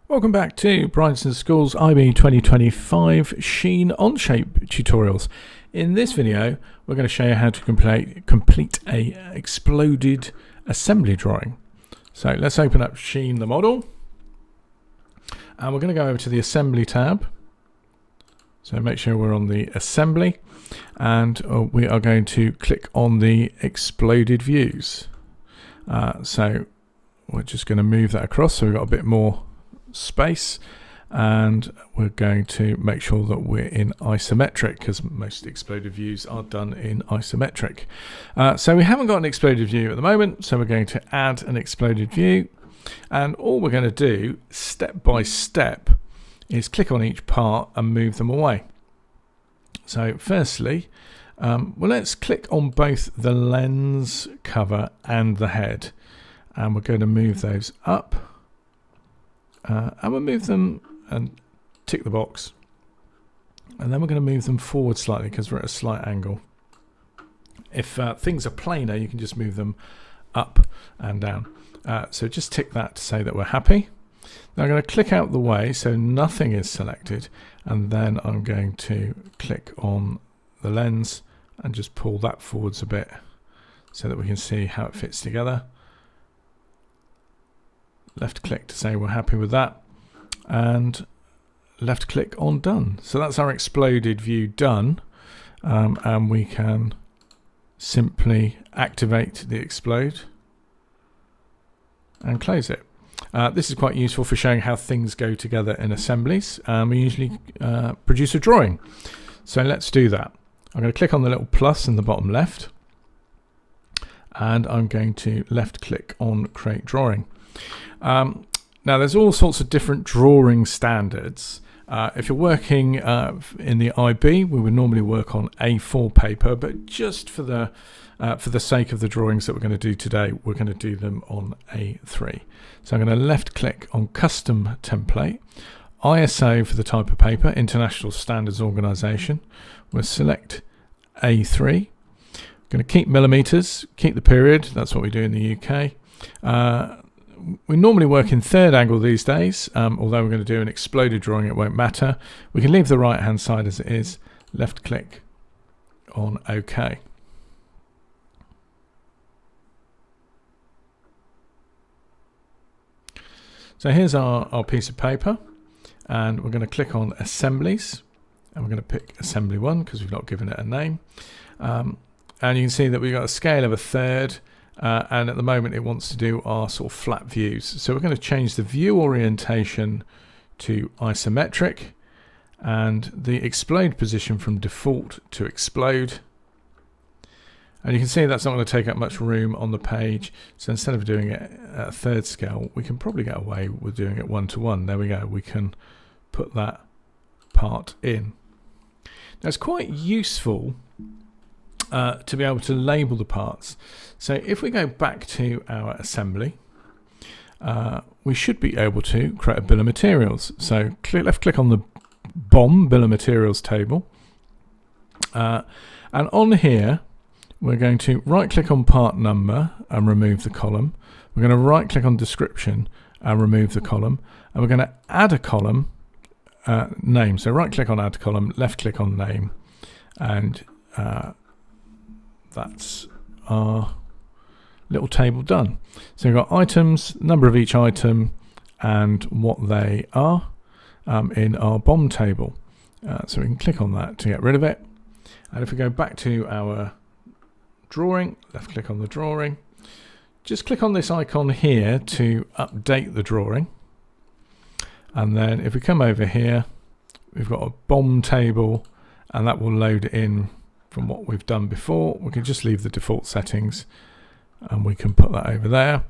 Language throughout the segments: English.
Welcome back to Bryanston School's IB 2025 Sheen Onshape tutorials. In this video, we're going to show you how to complete a exploded assembly drawing. So let's open up Sheen the model, and we're going to go over to the assembly tab. So make sure we're on the assembly, and we are going to click on the exploded views. So we're just going to move that across so we've got a bit more space, and we're going to make sure that we're in isometric because most exploded views are done in isometric. So we haven't got an exploded view at the moment, so we're going to add an exploded view, and all we're going to do step by step is click on each part and move them away. So firstly, well, let's click on both the lens cover and the head, and we're going to move those up. And we'll move them and tick the box, and then we're going to move them forward slightly because we're at a slight angle. If things are planar, you can just move them up and down. So just tick that to say that we're happy. Now I'm going to click out the way so nothing is selected, and then I'm going to click on the lens and just pull that forwards a bit so that we can see how it fits together. Left click to say we're happy with that, and left click on done. So that's our exploded view done, and we can simply activate the explode and close it. This is quite useful for showing how things go together in assemblies. We usually produce a drawing. So let's do that. I'm going to click on the little plus in the bottom left, and I'm going to left click on create drawing. Now there's all sorts of different drawing standards. If you're working in the IB, we would normally work on A4 paper, but just for the sake of the drawings that we're going to do today, we're going to do them on A3. So I'm going to left click on custom template, ISO for the type of paper, International Standards Organization. We'll select A3. Going to keep millimeters, keep the period. That's what we do in the UK. We normally work in third angle these days, although we're going to do an exploded drawing, it won't matter. We can leave the right hand side as it is, left click on OK. So here's our piece of paper, and we're going to click on assemblies, and we're going to pick assembly 1 because we've not given it a name. And you can see that we've got a scale of 1/3. And at the moment it wants to do our sort of flat views. So we're going to change the view orientation to isometric, and the explode position from default to explode. And you can see that's not going to take up much room on the page. So instead of doing it at 1/3 scale, we can probably get away with doing it 1:1. There we go. We can put that part in. Now it's quite useful to be able to label the parts. So if we go back to our assembly, we should be able to create a bill of materials. So left click on the BOM, bill of materials table, and on here we're going to right click on part number and remove the column. We're going to right click on description and remove the column, and we're going to add a column name. So right click on add column, left click on name, and that's our little table done. So we've got items, number of each item, and what they are in our BOM table. So we can click on that to get rid of it. And if we go back to our drawing, left click on the drawing, just click on this icon here to update the drawing. And then if we come over here, we've got a BOM table, and that will load it in from what we've done before. We can just leave the default settings, and we can put that over there.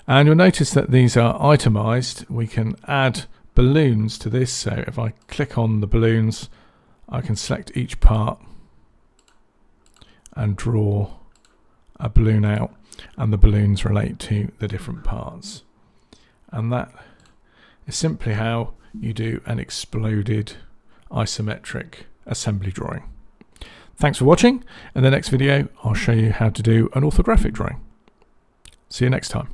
And you'll notice that these are itemized. We can add balloons to this. So if I click on the balloons, I can select each part and draw a balloon out, and the balloons relate to the different parts. And that is simply how you do an exploded isometric assembly drawing. Thanks for watching. In the next video, I'll show you how to do an orthographic drawing. See you next time.